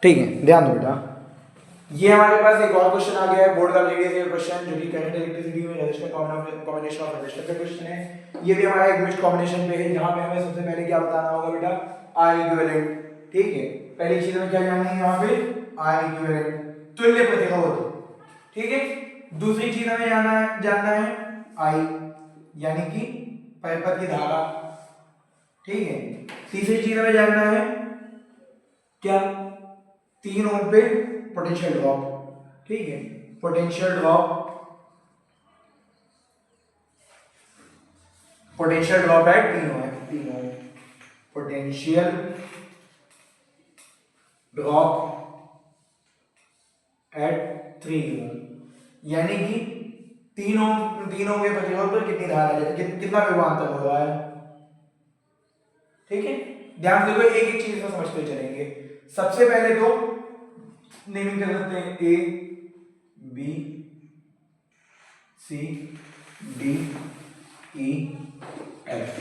ठीक है, ध्यान दो बेटा। ये हमारे पास एक और क्वेश्चन आ गया है बोर्ड का प्रीवियस ईयर क्वेश्चन, जो कि करंट इलेक्ट्रिसिटी में रेजिस्टर कॉम्बिनेशन ऑफ रेजिस्टर का क्वेश्चन है। ये भी हमारा एक मिक्स्ड कॉम्बिनेशन पे है, जहां पे हमें सबसे पहले क्या बताना होगा बेटा, आई इक्विवेलेंट। ठीक है, पहली चीज हमें क्या जानना है यहाँ पे, आई इक्विवेलेंट, तुल्य प्रतिरोध। ठीक है, दूसरी चीज हमें जानना है आई, यानी कि परिपथ की धारा। ठीक है, तीसरी चीज हमें जानना है क्या, 3 ओम पे पोटेंशियल ड्रॉप। ठीक है, पोटेंशियल ड्रॉप एट 3 ओम है, 3 ओम पोटेंशियल ड्रॉप एट 3 ओम, यानी कि 3 ओम के प्रतिरोध पर कितनी धारा है, कितना विभवांतर हो रहा है। ठीक है, ध्यान से एक एक चीज को समझते चलेंगे। सबसे पहले तो नेमिंग कर सकते हैं A B C D E F.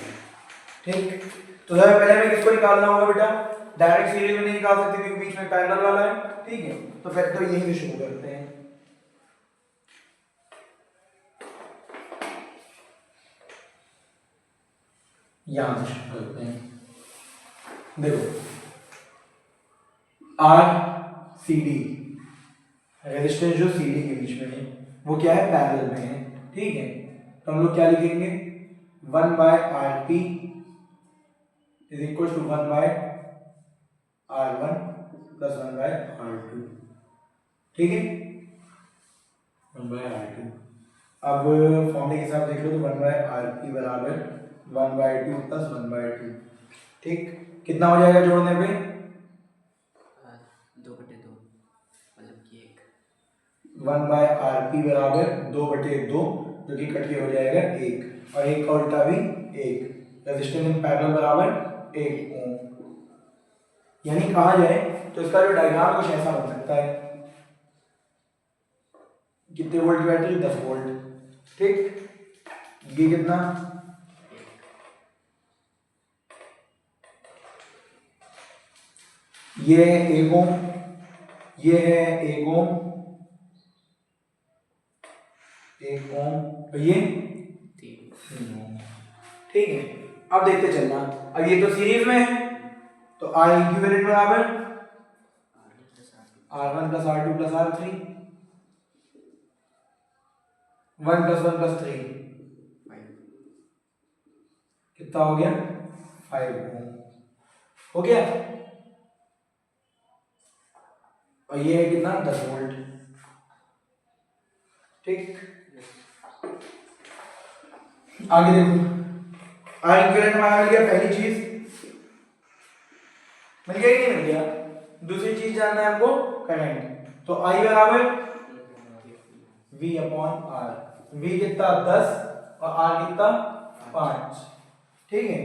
ठीक, तो सबसे पहले हमें किसको निकालना होगा बेटा, डायरेक्ट सीरीज में नहीं निकाल सकते क्योंकि बीच में पैरेलल वाला है। ठीक है, तो फिर तो यही से शुरू करते हैं। यहां से शुरू करते हैं। देखो आर सी डी रेजिस्टेंस जो सी डी के बीच में है वो क्या है, पैरेलल में है। ठीक है, तो हम लोग क्या लिखेंगे, 1 by R P is equal to 1 by R one plus 1 by R two. ठीक है, 1 बाय आर टू। अब फॉर्मूले के हिसाब से देख लो तो 1 बाय आर पी बराबर 1 बाय 2 प्लस 1 बाय 2। ठीक, कितना हो जाएगा जोड़ने पे, 2/2 मतलब कि 1। 1 बाय आर पी बराबर 2/2, जो कि कट के हो जाएगा 1, और 1 का उल्टा भी 1। रेजिस्टेंस इन पैरेलल बराबर 1 ओम। यानी कहा जाए तो इसका जो डायग्राम कुछ ऐसा बन सकता है, कितने वोल्ट की बैटरी, 10 वोल्ट। ठीक, ये कितना, ये है 1 ओम, ये है 1 ओम, 1 ओम, और ये 3 ओम। ठीक है, अब देखते चलना। अब ये तो सीरीज में है, तो आई इक्विवेलेंट बराबर R1 plus R2 plus R3, 1 plus 1 plus 3 कितना हो गया, 5 ओम हो गया। और ये है कितना, 10 वोल्ट। ठीक, आगे देखो, आई इक्विवेलेंट हमारा मिल गया, पहली चीज मिल गया कि नहीं मिल गया। दूसरी चीज जानना है हमको करंट, तो आई बराबर V अपॉन R, V कितना 10 और R कितना 5। ठीक है,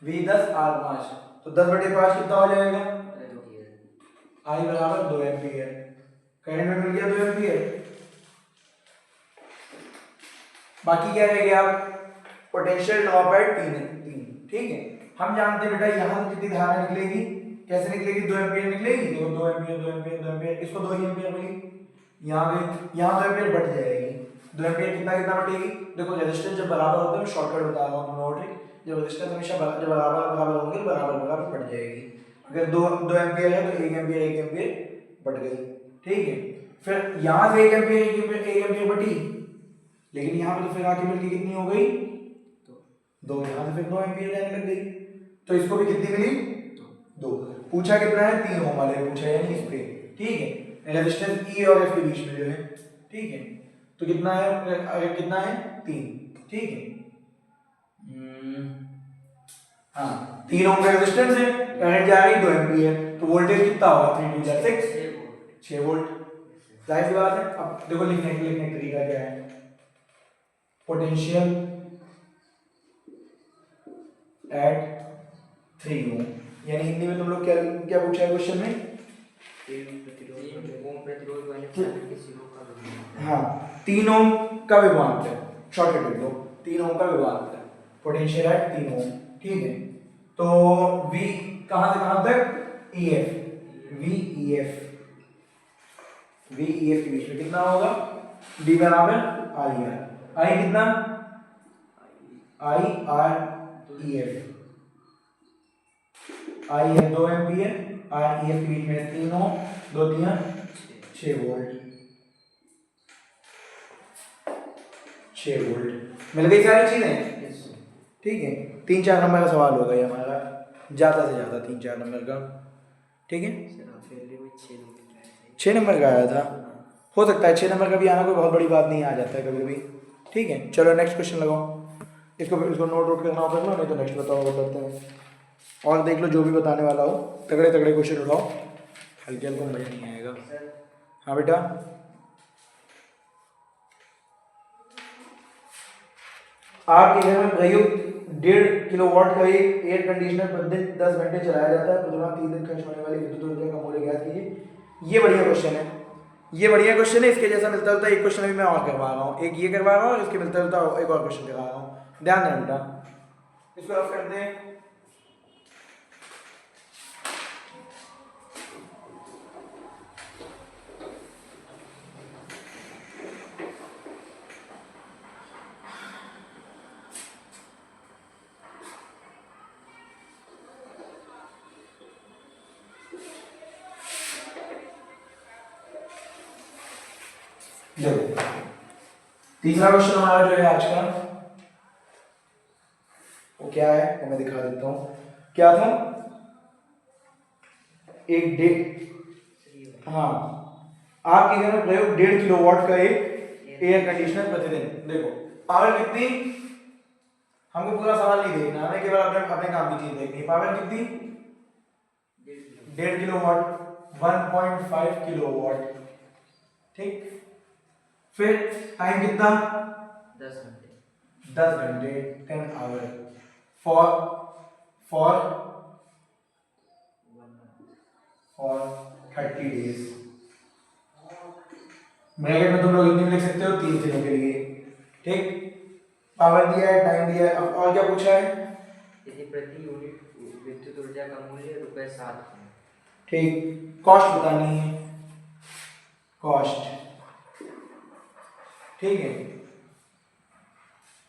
V 10 R 5, तो 10/5 कितना हो जाएगा, आई बराबर 2 एम्पियर। करंट में मिल गया 2 एम्पियर। बाकी क्या रह गया, पोटेंशियल ड्रॉप एट 3। ठीक है, हम जानते हैं बेटा यहां से कितनी धारा निकलेगी, कैसे निकलेगी, 2 एम्पियर निकलेगी, तो 2 एम्पियर 2 एम्पियर 2 एम्पियर, इसको 2 ही एम्पियर मिली। यहाँ पे यहाँ 2 एम्पियर बढ़ जाएगी, 2 एम्पियर कितना कितना बढ़ेगी। देखो रेजिस्टेंस जब बराबर होता है, मैं शॉर्टकट बता रहा हूँ नो ट्रिक, जब रेजिस्टेंस हमेशा जब बराबर बराबर होंगे बराबर बढ़ जाएगी। अगर 2 एम्पियर है तो 1 एम्पियर बढ़ गई। ठीक है, फिर यहाँ से 1 एम्पियर बढ़ी, लेकिन यहाँ पे तो फिर आके मिलके कितनी हो गई, 2। यहाँ से फिर 2 एम्पियर जाने लग गई, तो इसको भी कितनी मिली, 2। पूछा कितना है, 3 ओम वाले पूछा, यानी इस पे। ठीक है, रेजिस्टेंस ई और एफ के बीच में जो है। ठीक है, तो कितना है, अगर कितना है 3। ठीक है, हाँ 3 ओम का रेजिस्टेंस है, करंट जा रही 2 एम्पियर, तो वोल्टेज कितना होगा, 3 2 6 6 वोल्ट। जाहिर सी बात है। अब देखो लिखने का तरीका क्या है, पोटेंशियल एट 3 ओम, यानी हिंदी में तुम लोग क्या क्या पूछा है क्वेश्चन में, हाँ 3 ओम का विभवांतर, शॉर्टकट लिख लो, 3 ओम का विभवांतर, पोटेंशियल एट 3 ओम। ठीक है, तो V कहां से कहां तक, EF, वी ई एफ के बीच में कितना होगा, डी बराबर आई आर, आई कितना, आई आर ई एफ, आई है 2 एम्पियर, आर ई एफ के बीच में 3 ओम, 2 3 6 वोल्ट, 6 वोल्ट। मिल गई सारी चीजें, ठीक है। 3-4 नंबर का सवाल होगा ये हमारा, ज़्यादा से ज़्यादा 3-4 नंबर का, ठीक है। 6 नंबर का आया था, हो सकता है 6 नंबर का भी आना कोई बहुत बड़ी बात नहीं, आ जाता है कभी कभी, ठीक है। चलो नेक्स्ट क्वेश्चन लगाओ, इसको नोट वोट करना हो कर लो, नहीं तो नेक्स्ट बताओ करते हैं। और देख लो जो भी बताने वाला हो, तगड़े तगड़े क्वेश्चन उठाओ, हल्के हल्के मजा नहीं आएगा। हाँ बेटा, आपके घर में प्रयुक्त 1.5 किलोवाट का एक एयर कंडीशनर प्रतिदिन 10 घंटे चलाया जाता है, प्रतिदिन 3 दिन खर्च होने वाली विद्युत ऊर्जा का मूल्य ज्ञात कीजिए। ये बढ़िया क्वेश्चन है, ये बढ़िया क्वेश्चन है। इसके जैसा मिलता जुलता एक क्वेश्चन अभी मैं और करवा रहा हूँ, एक ये करवा रहा हूँ और इसके मिलता जुलता एक और क्वेश्चन करवा रहा हूँ, ध्यान देना बेटा। इसको रफ कर दें, देखो तीसरा क्वेश्चन हमारा जो है आज का, वो क्या है वो मैं दिखा देता हूँ। क्या था, एक डे, हाँ, आपके घर में प्रयोग 1.5 किलोवाट का एक एयर कंडीशनर प्रतिदिन। देखो पावर कितनी, हमको पूरा सवाल नहीं देखना, हमें केवल अपने अपने काम की चीज देखनी है। पावर कितनी, 1.5 किलोवाट, 1.5 किलोवाट, ठीक। फिर टाइम कितना, 10 घंटे, 10 घंटे, 10 hour, for for 30 days. Bracket में तुम लोग इतने लिख सकते हो 30 दिनों के लिए, ठीक। पावर दिया है, टाइम दिया है, अब और क्या पूछा है, यदि प्रति यूनिट विद्युत ऊर्जा का मूल्य ₹7 है, ठीक। कॉस्ट बतानी है, कॉस्ट, ठीक है।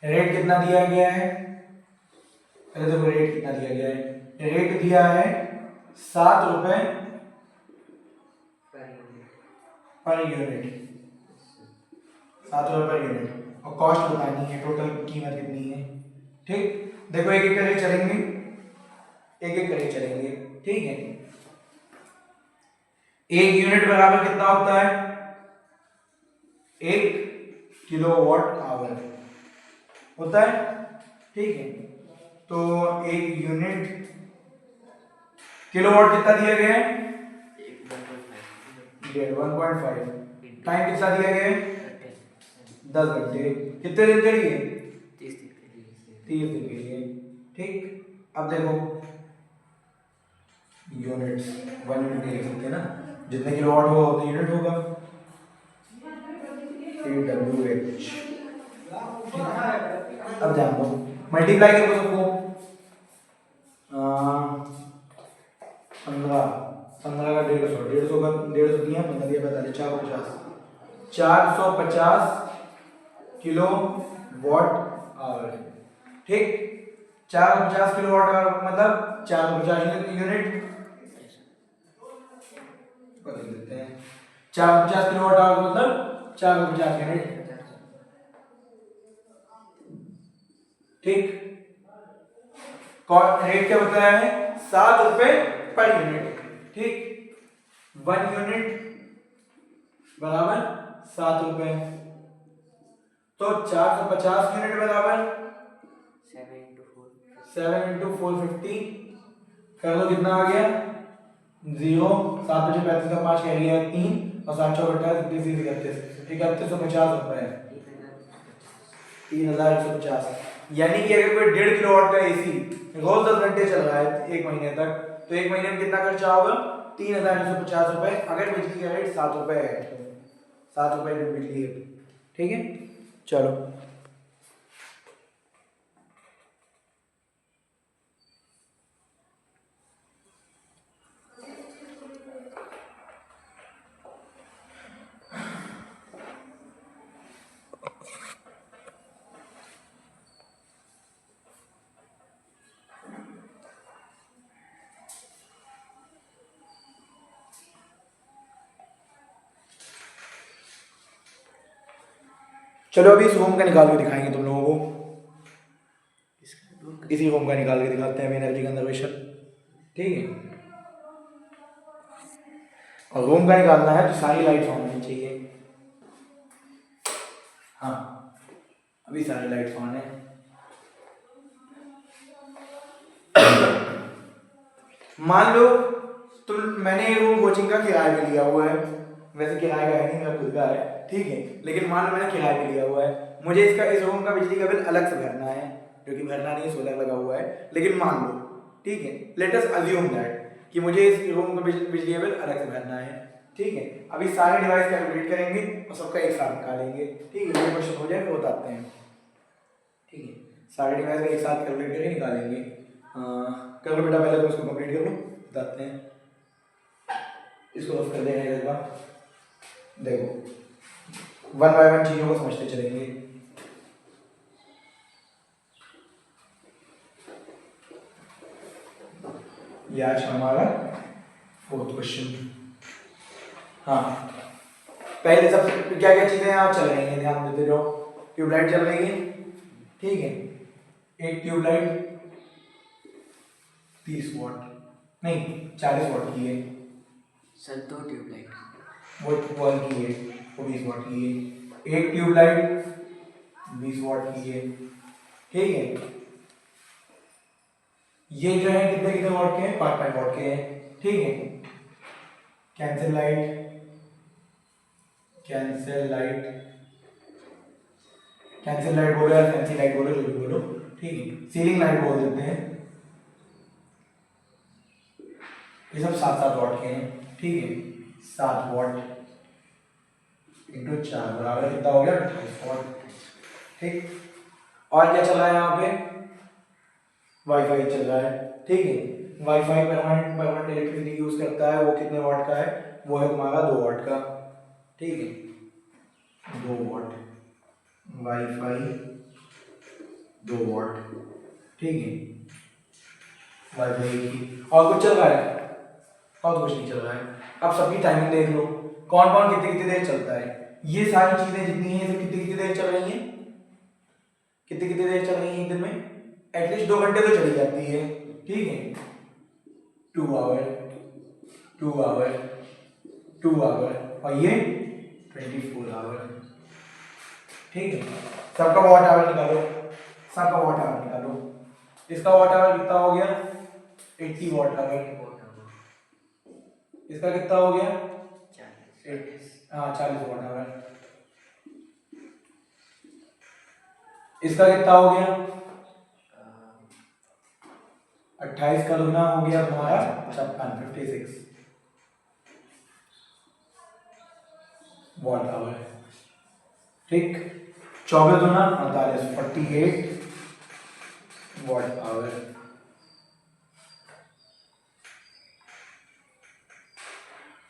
रेट कितना दिया गया है, पहले देखो रेट कितना दिया गया है, रेट दिया है 7 रुपए पर यूनिट, 7 रुपए पर यूनिट, और कॉस्ट बतानी है, टोटल कीमत कितनी है, ठीक। देखो एक एक करके चलेंगे, एक एक करके चलेंगे, ठीक है। एक यूनिट बराबर कितना होता है, 1 किलोवाट आवर होता है, ठीक है। तो एक यूनिट किलोवाट कितना दिया गया है, 1.5, टाइम कितना दिया गया है, 10 घंटे, कितने दिन के लिए, 30 दिन के लिए, 30 दिन के लिए, ठीक। अब देखो यूनिट्स, 1 यूनिट लिख सकते हैं ना, जितने किलोवाट होगा उतने यूनिट होगा, kWh। अब ध्यान दो, मल्टीप्लाई करो सबको, 15 15 का 150, 150 का 150 दिया, 15 दिया 45, 450 किलो वॉट आवर, ठीक। 450 किलो वॉट आवर मतलब 450 यूनिट, बदल देते हैं, 450 किलो वॉट आवर मतलब 450 यूनिट, ठीक। रेट क्या बताया है, 7 रुपए पर यूनिट, ठीक। 1 यूनिट बराबर 7 रुपए, तो 450 यूनिट बराबर 7 into 4, 7 इंटू 450 कर लो, कितना आ गया 0, 7 बजे 35 का 5 कह गया 3, और 7 चौक 28, 3150 रुपए, 3150। यानी कि अगर कोई 1.5 किलोवाट का एसी रोज 10 घंटे चल रहा है एक महीने तक, तो एक महीने में कितना खर्चा होगा, 3150 रुपए, अगर बिजली का रेट 7 रुपए है, 7 रुपए यूनिट बिजली है, ठीक है। चलो चलो अभी इस रूम का निकाल के दिखाएंगे तुम लोगों को, इसी रूम का निकाल के दिखाते हैं एनर्जी कंजर्वेशन, ठीक है। और रूम का निकालना है तो सारी लाइट्स ऑन होनी चाहिए। हाँ अभी सारी लाइट्स ऑन है। मान लो तुम, मैंने ये रूम कोचिंग का किराया पे लिया हुआ है, वैसे किराया का है नहीं, मेरा खुद का है, ठीक है, लेकिन मान लो मैंने किराया पे लिया हुआ है, मुझे इसका इस रूम का बिजली का बिल अलग से भरना है, जो कि भरना नहीं है, सोलर लगा हुआ है, लेकिन मान लो, ठीक है, लेट अस अज्यूम दैट कि मुझे इस रूम का बिजली का बिल अलग से भरना है, ठीक है। अभी सारे डिवाइस कैलकुलेट करेंगे और सबका एक साथ निकालेंगे, ठीक है, ये क्वेश्चन हो जाए फिर बताते हैं, ठीक है। सारे डिवाइस का एक साथ कैलकुलेट करके निकालेंगे। करो बेटा, पहले तो इसको कंप्लीट कर लो, बताते हैं। इसको ऑफ कर देंगे एक बार, देखो वन बाय वन चीजों को समझते चलेंगे। ये आज हमारा फोर्थ क्वेश्चन। हाँ पहले सब क्या क्या चीजें यहाँ चल रही हैं, ध्यान देते रहो। ट्यूबलाइट चल रही है, ठीक है, एक ट्यूबलाइट 30 वॉट नहीं 40 वॉट की है, सर 2 ट्यूबलाइट, वो 12 की है, वो 20 वॉट की है। एक ट्यूबलाइट 20 वॉट की है, ठीक है। ये जो है कितने कितने वॉट के हैं, 5 वॉट के हैं, ठीक है। Cancel light, cancel light, cancel light बोलो या फैंसी लाइट बोलो, जो भी बोलो, ठीक है। सीलिंग लाइट बोल देते हैं। ये सब 7-7 वॉट के हैं, ठीक है। 7 वॉट इंटू 4 बराबर कितना हो गया, 28 वॉट, ठीक। और क्या चल रहा है यहाँ पे, वाईफाई चल रहा है, ठीक है। वाईफाई परमानेंट इलेक्ट्रिसिटी यूज करता है, वो कितने वॉट का है, वो है तुम्हारा 2 वॉट का, ठीक है, 2 वॉट वाईफाई, 2 वॉट, ठीक है। वाईफाई की और कुछ चल रहा है, और कुछ नहीं चल रहा है। अब सबकी टाइमिंग देख लो, कौन कौन कितनी कितनी देर चलता है। ये सारी चीजें जितनी हैं, सब कितनी कितनी देर चल रही हैं, कितनी कितनी देर चल रही है एक दिन में, एटलीस्ट 2 घंटे तो चली जाती है, ठीक है। 2 आवर, 2 आवर, 2 आवर, और ये 24 आवर, ठीक है। सबका वॉट आवर निकालो, सबका वॉट आवर निकालो। इसका वॉट आवर कितना हो गया, 80 वॉट आवर। इसका कितना हो गया, 40 वॉट आवर। इसका कितना हो गया, 28 का दुगना हो गया तुम्हारा 56, 56 वॉट आवर, ठीक। 24 दुना 48, 48 वॉट आवर।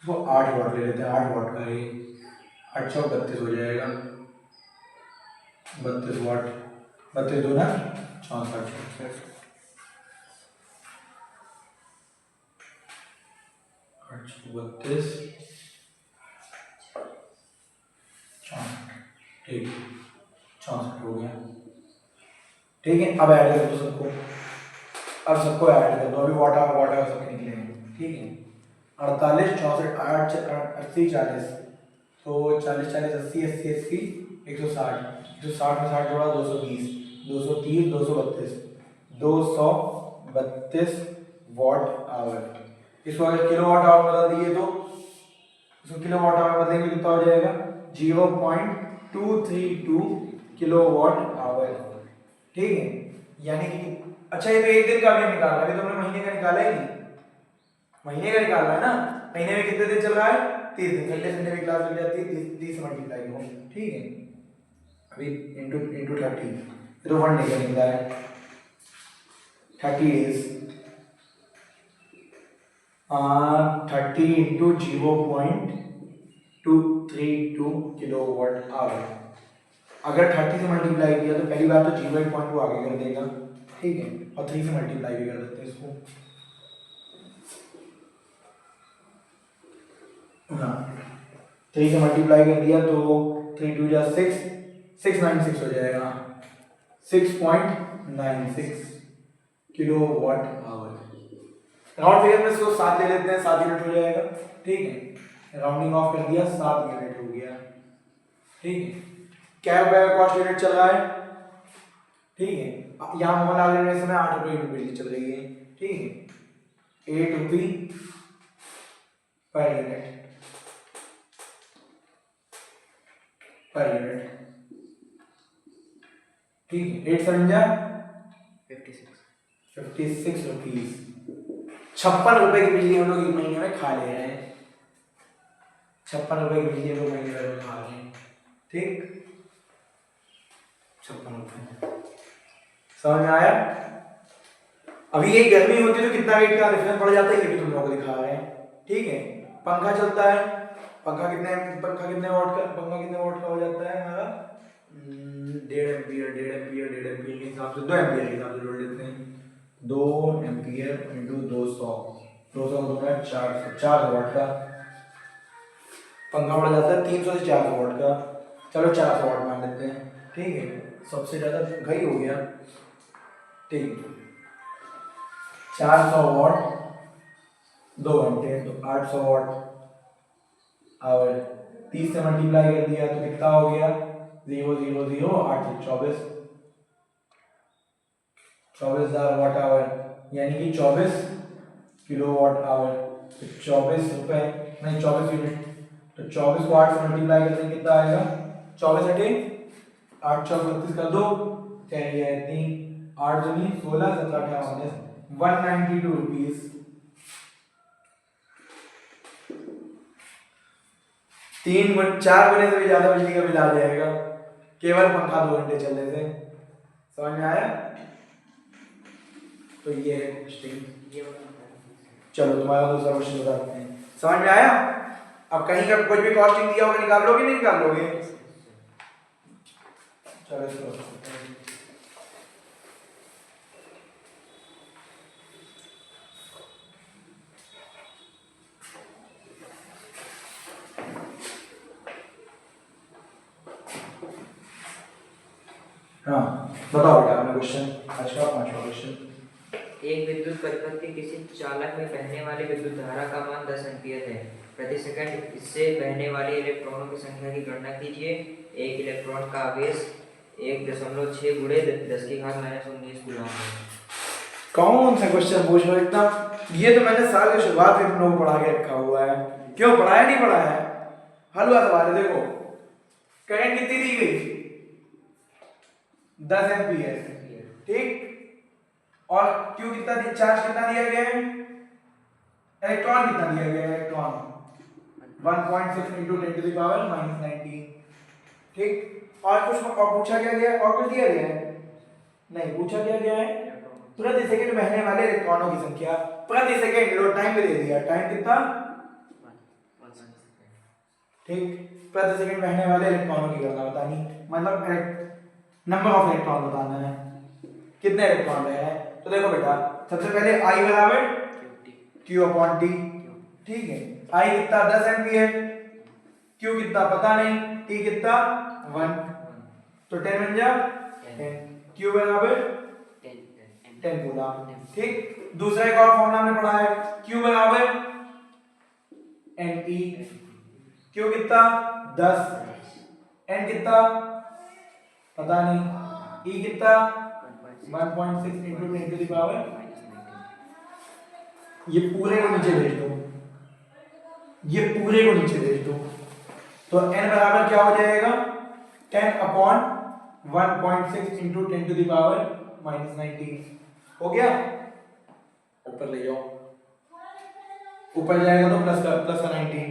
इसको 8 वॉट ले लेते हैं, 8 वॉट का ये 8 चौक 32 हो जाएगा, 32 वॉट, 32 दुना 64, 32 ठीक, 64 हो गया, ठीक है। अब ऐड कर दो सबको, अब सबको ऐड कर दो, अभी वॉट आवर सबके निकलेंगे, ठीक है। 48, 64, 8, 80, 40, तो 40, 40, 80, 80, 80, 160, 160 में 60 जोड़ा 220, 230, 232, 232 वॉट आवर। इसको अगर किलो वाट आवर बदल दिए तो इसको किलो वाट आवर बदलेंगे कितना हो जाएगा, 0.232 किलो वॉट आवर, ठीक है। यानी कि अच्छा ये तो एक दिन का भी हम निकाल रहे हैं, अभी तो हमने महीने का निकाला ही नहीं, महीने का निकाल रहा है ना। महीने में कितने दिन चल रहा है, 30 दिन, संडे संडे की क्लास लग जाती है, 30 से मल्टीप्लाई हो, ठीक है। अभी इंटू 30 तो 1 डे का निकला है, 30 days, 30 into 0.232 kilo watt hour. अगर 30 से मल्टीप्लाई किया तो पहली बात तो 0.2 आगे कर देगा, ठीक है, और 3 से मल्टीप्लाई भी कर देते हैं इसको, हाँ 3 से मल्टीप्लाई कर दिया तो 3 2 जा 6, 696 हो जाएगा, 6.96 किलोवाट आवर। राउंड फिगर में इसको 7 ले लेते हैं, 7 यूनिट हो जाएगा, ठीक है। राउंडिंग ऑफ कर दिया, 7 यूनिट हो गया, ठीक है। क्या रुपए का कॉस्ट यूनिट चल रहा है, ठीक है। यहाँ मोहन लाल में समय 8 रुपये यूनिट बिजली चल रही है, ठीक है। 8 रुपये पर यूनिट, पर यूनिट, ठीक है। 8 7 जा 56 रुपीज, 56 रुपए की बिजली हम लोग एक महीने में खा ले रहे हैं, 56 रुपए की बिजली हम लोग महीने में खा रहे हैं, ठीक। 56 रुपए, समझ में आया। अभी ये गर्मी होती है तो कितना रेट का डिफरेंस पड़ जाता है, ये भी तुम लोग को दिखा रहे हैं, ठीक है। पंखा चलता है, पंखा कितने वाट का हो जाता है हमारा, 1.5 एम्पियर, 1.5 एम्पियर के हिसाब से 2 एम्पियर के हिसाब से जोड़ लेते हैं। 2 एम्पियर इंटू 200 200 400 वाट का पंखा पड़ जाता है, 300 से 400 वाट का। चलो 400 वाट मान लेते हैं, ठीक है। सबसे ज़्यादा घई हो गया, ठीक है। 400 वाट 2 घंटे तो 800 वाट आवर, 30 से मल्टीप्लाई कर दिया तो कितना हो गया, 0 0 0 8 24 24,000 वाट आवर, यानी कि 24 किलोवाट आवर। तो 24 रुपए नहीं 24 यूनिट, तो 24 को 8 से मल्टीप्लाई करते हैं कितना आएगा, 24 हटे 8 चौक 32 कर दो, चाहिए है 3 8 दूनी 16 17 18 192 रुपीज। 4 गुने से भी ज्यादा बिजली का बिल आ जाएगा केवल पंखा 2 घंटे चलने से, समझ में आया। तो ये है कॉस्टिंग। चलो तुम्हारा दूसरा क्वेश्चन बताते हैं, समझ में आया। अब कहीं का कुछ भी कॉस्टिंग दिया होगा निकाल लोगे नहीं निकाल लोगे, चलो इसको हाँ बताओ बेटा अपना क्वेश्चन, आज का 5वां क्वेश्चन। एक विद्युत परिपथ के किसी चालक में बहने वाली विद्युत धारा का मान 10 एम्पीयर है प्रति सेकंड। इससे बहने वाले इलेक्ट्रॉनों की संख्या की गणना कीजिए। एक इलेक्ट्रॉन का आवेश 1.6 गुणे 10⁻⁻19 कूलम है। कौन सा क्वेश्चन पूछ रहे हो इतना, ये तो मैंने साल की शुरुआत में तुम लोगों को पढ़ा के रखा हुआ है, क्यों पढ़ाया नहीं पढ़ाया है। हलवा सवाल है, देखो करंट कितनी दी गई 10 एम्पीयर, ठीक। और क्यू कितना, चार्ज कितना दिया गया है, इलेक्ट्रॉन कितना दिया गया है, इलेक्ट्रॉन 1.6 into 10⁻⁻19, ठीक। और कुछ और पूछा क्या गया है, और कुछ दिया गया है नहीं, पूछा क्या गया है प्रति सेकंड बहने वाले इलेक्ट्रॉनों की संख्या प्रति सेकंड, लो टाइम पे दे दिया, टाइम कितना, ठीक। प्रति सेकंड बहने वाले इलेक्ट्रॉनों की गणना बतानी, मतलब नंबर ऑफ इलेक्ट्रॉन बताना है, कितने इलेक्ट्रॉन रहे हैं। तो देखो बेटा सबसे पहले I बराबर Q/T, ठीक है। I कितना 10 एम्पीयर, Q कितना पता नहीं, T कितना 1, तो 10 बन जा 10, Q बराबर 10 कूलम, ठीक। दूसरा एक और फॉर्मूला हमने पढ़ा है, Q बराबर NE, Q कितना 10, N कितना पता नहीं, E कितना 1.6 into 10⁻⁻। ये पूरे को नीचे भेज दो, ये पूरे को नीचे भेज दो, तो n बराबर क्या हो जाएगा 10/1.6 into 10⁻⁻19 हो गया। ऊपर ले जाओ, ऊपर जाएगा तो प्लस का 19,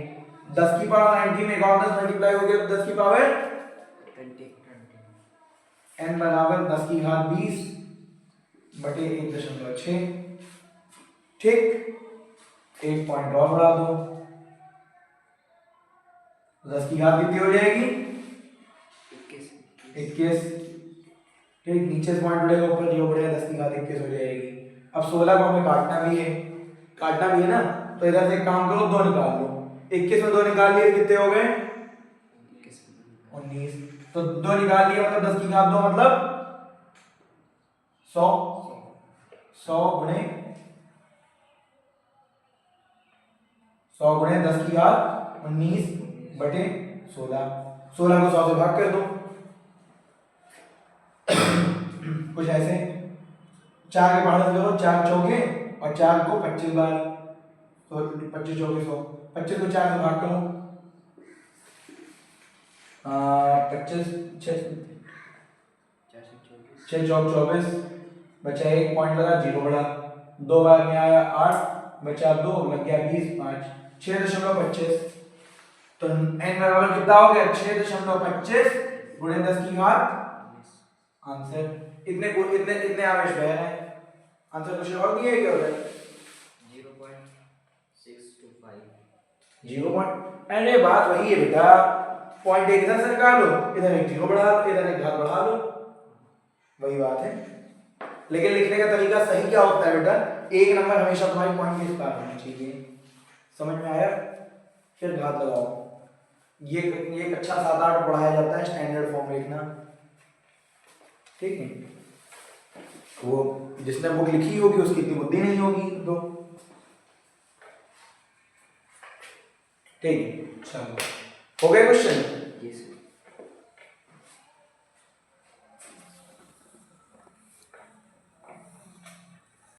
10 की पावर 19 में एक और 10 मल्टीप्लाई हो गया तो 10 की पावर 20 n बराबर 10⁻20 बटे 1.6, ठीक। एक पॉइंट और बढ़ा दो, 10 की घात कितनी हो जाएगी 21, ठीक। नीचे से पॉइंट बढ़ेगा, ऊपर जो बढ़ेगा 10 की घात 21 हो जाएगी। अब 16 को हमें काटना भी है ना, तो इधर से एक काम करो 2 निकाल लो, 21 में 2 निकाल लिए कितने हो गए 19, तो 2 निकाल लिया मतलब 10 की घात 2 मतलब 100 100 गुणे 10 की घात 19 बटे 16 16 को 100 से भाग कर दो कुछ ऐसे 4 के पढ़ने से करो 4 चौके और 4 को 25 बार तो 25 चौके 100 25 को 4 से भाग करो 25 6 चौक 24 बचा 1 पॉइंट लगा 0 बढ़ा 2 बार में आया 8 बचा 2 लग गया 20 5 6.25 तो n बराबर कितना हो गया 6.25 गुणे 10 की घात आंसर इतने इतने इतने आवेश बह रहे हैं आंसर कुछ और दिया है क्या उधर 0.625 0 अरे बात वही है बेटा पॉइंट एक इधर से निकालो इधर एक 0 बढ़ा लो इधर एक घात बढ़ा लो वही बात है लेकिन लिखने का तरीका सही क्या होता है बेटा एक नंबर हमेशा तुम्हारी पॉइंट के स्टार्ट होना चाहिए समझ में आया फिर घात लगाओ ये अच्छा 7-8 पढ़ाया जाता है स्टैंडर्ड फॉर्म लिखना ठीक है वो जिसने बुक लिखी होगी उसकी इतनी बुद्धि नहीं होगी तो ठीक है चलो हो गए क्वेश्चन जी सर